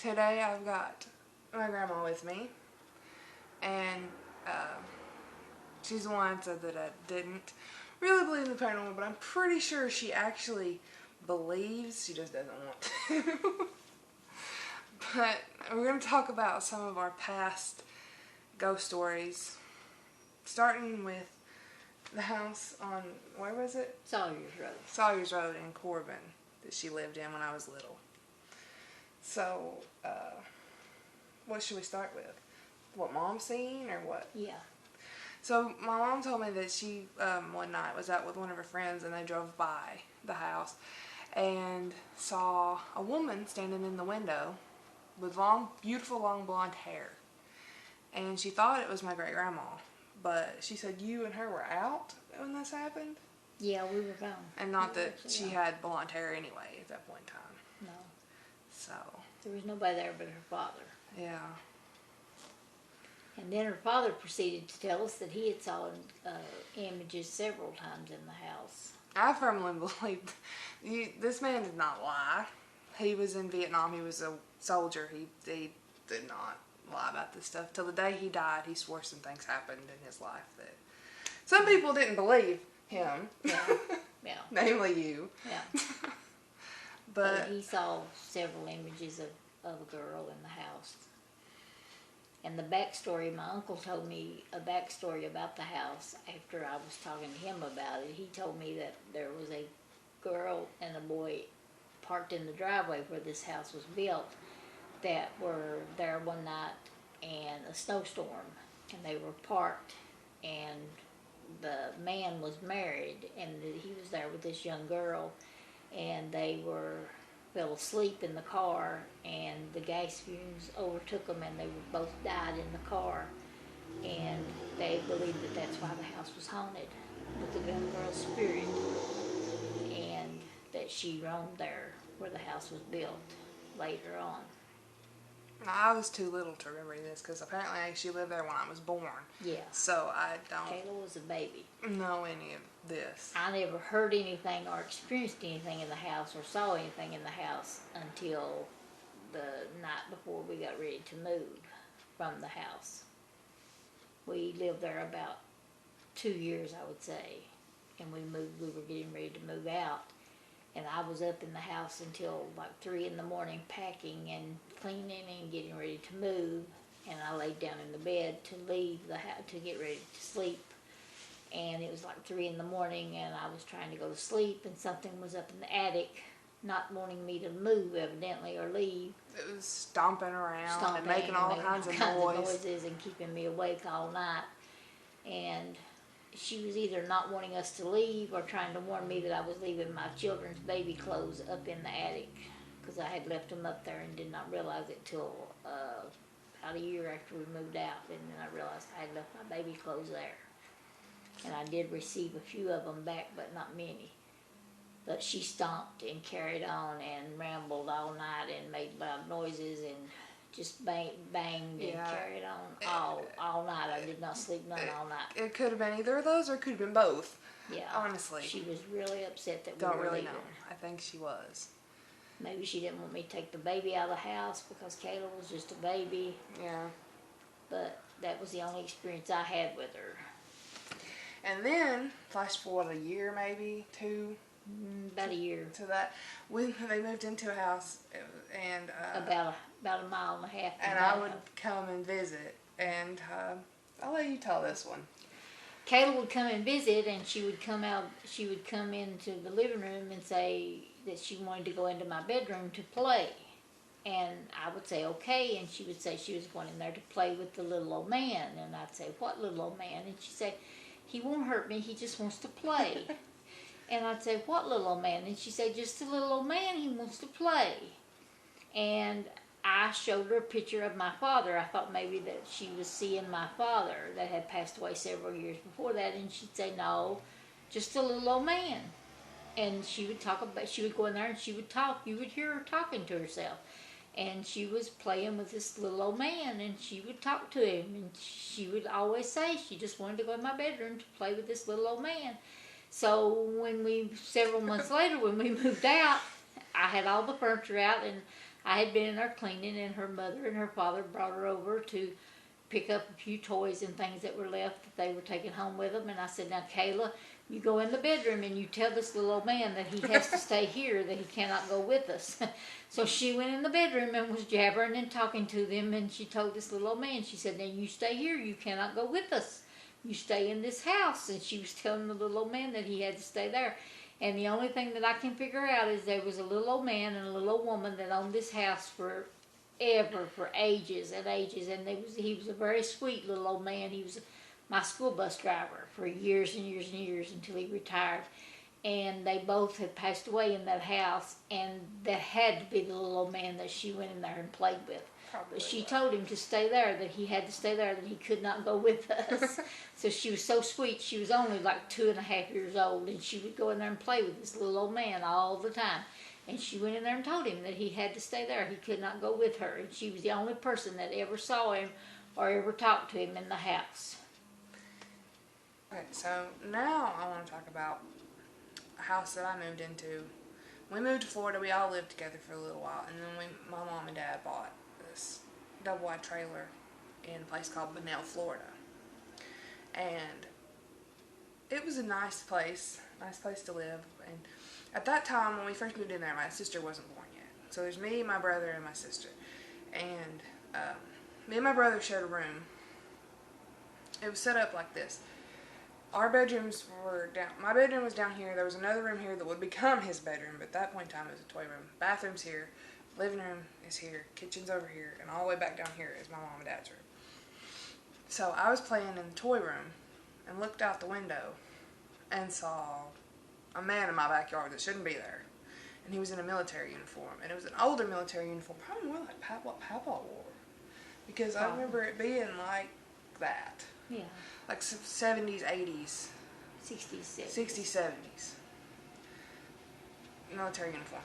today I've got my grandma with me, and she's the one that said that I didn't really believe in the paranormal, but I'm pretty sure she actually believes, she just doesn't want to. But we're going to talk about some of our past ghost stories, starting with the house on, where was it? Sawyer's Road in Corbin that she lived in when I was little. So, what should we start with? What Mom seen or what? Yeah. So my mom told me that she one night was out with one of her friends and they drove by the house and saw a woman standing in the window with long, beautiful long blonde hair. And she thought it was my great grandma, but she said you and her were out when this happened. Yeah, we were gone. And not that she had blonde hair anyway at that point in time. No. So. There was nobody there but her father. Yeah. And then her father proceeded to tell us that he had saw images several times in the house. I firmly believe this man did not lie. He was in Vietnam. He was a soldier. He did not lie about this stuff. Till the day he died, he swore some things happened in his life that some people didn't believe him. Yeah. Yeah. Namely you. Yeah. But he saw several images of a girl in the house. And the backstory, my uncle told me a backstory about the house after I was talking to him about it. He told me that there was a girl and a boy parked in the driveway where this house was built that were there one night and a snowstorm. And they were parked and the man was married and he was there with this young girl and they fell asleep in the car and the gas fumes overtook them and they both died in the car, and they believed that that's why the house was haunted with the young girl's spirit and that she roamed there where the house was built later on. I was too little to remember this because apparently she lived there when I was born. Yeah. So I don't Kayla was a baby. know any of this. I never heard anything or experienced anything in the house or saw anything in the house until the night before we got ready to move from the house. We lived there about 2 years, I would say, and we were getting ready to move out. And I was up in the house until like 3 in the morning packing and cleaning and getting ready to move. And I laid down in the bed to leave the house, to get ready to sleep. And it was like 3 in the morning and I was trying to go to sleep and something was up in the attic not wanting me to move evidently or leave. It was stomping around and making all kinds of noises and keeping me awake all night. And she was either not wanting us to leave or trying to warn me that I was leaving my children's baby clothes up in the attic because I had left them up there and did not realize it till about a year after we moved out, and then I realized I had left my baby clothes there. And I did receive a few of them back, but not many. But she stomped and carried on and rambled all night and made loud noises and just banged and carried on all night. I did not sleep none all night. It could have been either of those or it could have been both. Yeah. Honestly. She was really upset that we Don't were really leaving. know. I think she was. Maybe she didn't want me to take the baby out of the house because Kayla was just a baby. Yeah. But that was the only experience I had with her. And then, flash forward a year maybe, 2. About a year. To that, they moved into a house and about a mile and a half. And I would come and visit, and I'll let you tell this one. Kayla would come and visit, and she would come out. She would come into the living room and say that she wanted to go into my bedroom to play, and I would say okay, and she would say she was going in there to play with the little old man, and I'd say what little old man, and she'd say he won't hurt me, he just wants to play. And I'd say, what little old man? And she'd say, just a little old man, he wants to play. And I showed her a picture of my father. I thought maybe that she was seeing my father that had passed away several years before that. And she'd say, no, just a little old man. And she would she would go in there and she would talk. You would hear her talking to herself. And she was playing with this little old man and she would talk to him. And she would always say she just wanted to go in my bedroom to play with this little old man. So several months later when we moved out, I had all the furniture out, and I had been in there cleaning, and her mother and her father brought her over to pick up a few toys and things that were left that they were taking home with them. And I said, now, Kayla, you go in the bedroom and you tell this little old man that he has to stay here, that he cannot go with us. So she went in the bedroom and was jabbering and talking to them, and she told this little old man, she said, now you stay here, you cannot go with us. You stay in this house. And she was telling the little old man that he had to stay there. And the only thing that I can figure out is there was a little old man and a little old woman that owned this house for ages and ages. And he was a very sweet little old man. He was my school bus driver for years and years and years until he retired. And they both had passed away in that house, and that had to be the little old man that she went in there and played with. But she told him to stay there, that he had to stay there, that he could not go with us. So she was so sweet. She was only like 2.5 years old, and she would go in there and play with this little old man all the time. And she went in there and told him that he had to stay there. He could not go with her. And she was the only person that ever saw him or ever talked to him in the house. Okay, so now I want to talk about a house that I moved into. We moved to Florida. We all lived together for a little while, and then my mom and dad bought this double-wide trailer in a place called Bunnell, Florida. And it was a nice place to live. And at that time, when we first moved in there, my sister wasn't born yet. So there's me, my brother, and my sister. And me and my brother shared a room. It was set up like this. Our bedrooms were down. My bedroom was down here. There was another room here that would become his bedroom, but at that point in time it was a toy room. Bathroom's here, living room is here, kitchen's over here, and all the way back down here is my mom and dad's room. So I was playing in the toy room and looked out the window and saw a man in my backyard that shouldn't be there. And he was in a military uniform, and it was an older military uniform, probably more like what Papa wore, because I remember it being like that. Yeah. Like 70s, 80s. 60s, 70s. 60s, 70s. Military uniform.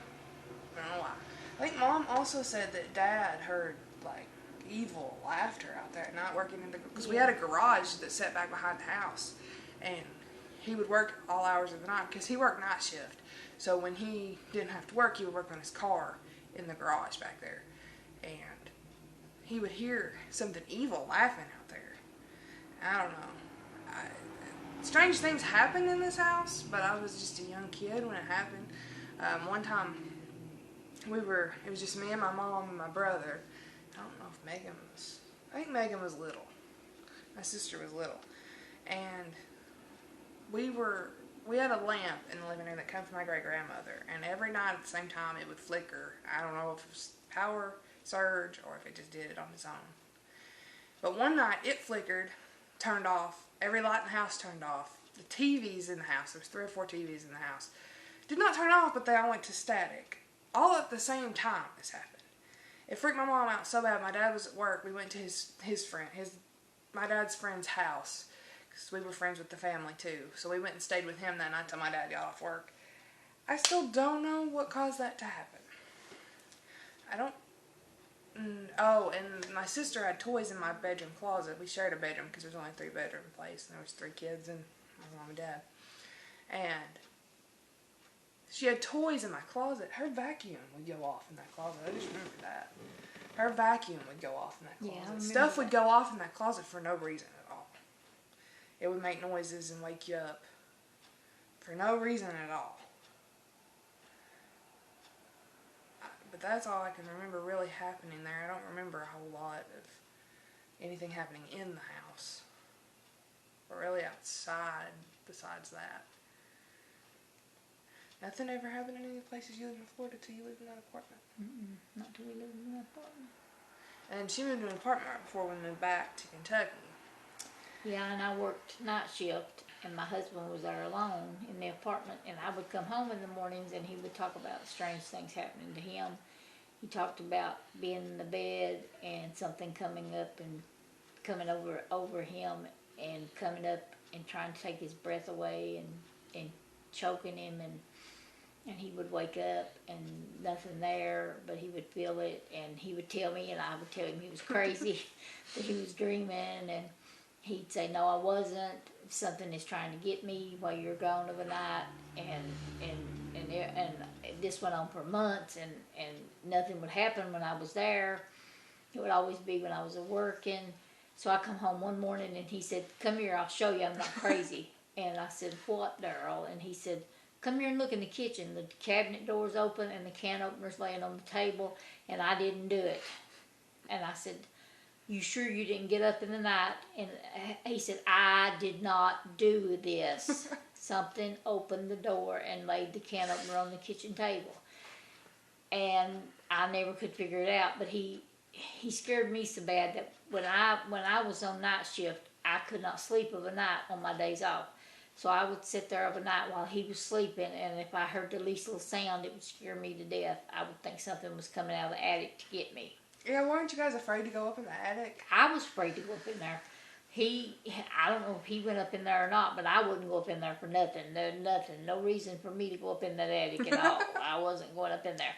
I don't know why. I think Mom also said that Dad heard, like, evil laughter out there at night working in the... Because we had a garage that set back behind the house. And he would work all hours of the night because he worked night shift. So when he didn't have to work, he would work on his car in the garage back there. And he would hear something evil laughing out there. I don't know. Strange things happened in this house, but I was just a young kid when it happened. One time, it was just me and my mom and my brother. I don't know if I think Megan was little. My sister was little. And we had a lamp in the living room that came from my great-grandmother. And every night at the same time, it would flicker. I don't know if it was power surge or if it just did it on its own. But one night, it flickered, turned off. Every light in the house turned off. The TVs in the house, there was 3 or 4 TVs in the house, did not turn off, but they all went to static. All at the same time this happened. It freaked my mom out so bad. My dad was at work. We went to my dad's friend's house, because we were friends with the family too. So we went and stayed with him that night till my dad got off work. I still don't know what caused that to happen. Oh, and my sister had toys in my bedroom closet. We shared a bedroom because there was only a 3-bedroom place, and there was 3 kids and my mom and dad. And she had toys in my closet. Her vacuum would go off in that closet. I just remember that. Her vacuum would go off in that closet. Yeah, stuff would go off in that closet for no reason at all. It would make noises and wake you up for no reason at all. But that's all I can remember really happening there. I don't remember a whole lot of anything happening in the house. Or really outside besides that. Nothing ever happened in any places you lived in Florida till you lived in that apartment? Not till we lived in that apartment. And she moved to an apartment right before we moved back to Kentucky. Yeah, and I worked night shift, and my husband was there alone in the apartment, and I would come home in the mornings, and he would talk about strange things happening to him. He talked about being in the bed and something coming up and coming over him and coming up and trying to take his breath away and choking him, and he would wake up and nothing there, but he would feel it, and he would tell me, and I would tell him he was crazy, that he was dreaming, and he'd say, no, I wasn't. Something is trying to get me while you're gone overnight, and and this went on for months, and nothing would happen when I was there. It would always be when I was working. So I come home one morning and he said, "Come here, I'll show you I'm not crazy." And I said, "What, Daryl?" And he said, "Come here and look in the kitchen. The cabinet door's open and the can opener's laying on the table, and I didn't do it." And I said, "You sure you didn't get up in the night?" And he said, "I did not do this." Something opened the door and laid the can opener on the kitchen table. And I never could figure it out, but he scared me so bad that when I was on night shift, I could not sleep of a night on my days off. So I would sit there of a night while he was sleeping, and if I heard the least little sound, it would scare me to death. I would think something was coming out of the attic to get me. Yeah, weren't you guys afraid to go up in the attic? I was afraid to go up in there. I don't know if he went up in there or not, but I wouldn't go up in there for nothing. No reason for me to go up in that attic at all. I wasn't going up in there.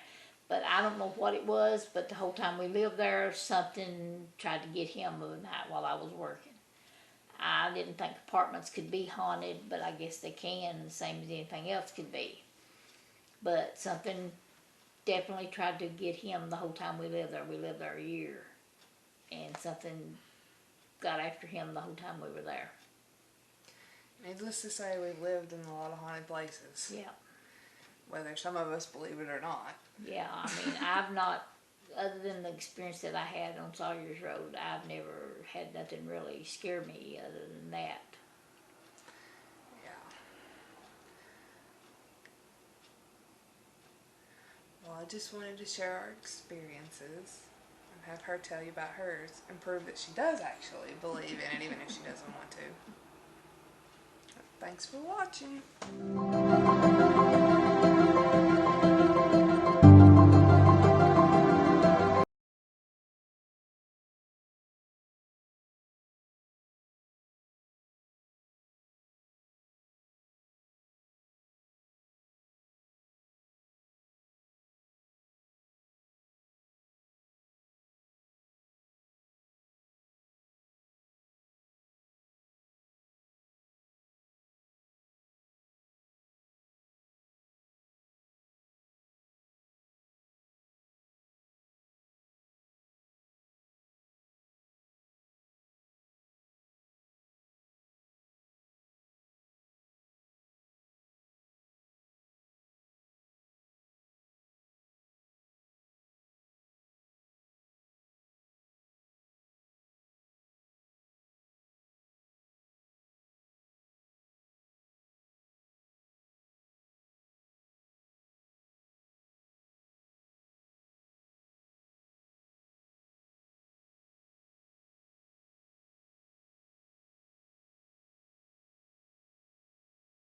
But I don't know what it was, but the whole time we lived there, something tried to get him of the night while I was working. I didn't think apartments could be haunted, but I guess they can, the same as anything else could be. But something definitely tried to get him the whole time we lived there. We lived there a year. And something got after him the whole time we were there. Needless to say, we've lived in a lot of haunted places. Yeah. Whether some of us believe it or not. Yeah, I mean, I've not, other than the experience that I had on Sawyer's Road, I've never had nothing really scare me other than that. Yeah. Well, I just wanted to share our experiences and have her tell you about hers and prove that she does actually believe in it, even if she doesn't want to. Thanks for watching.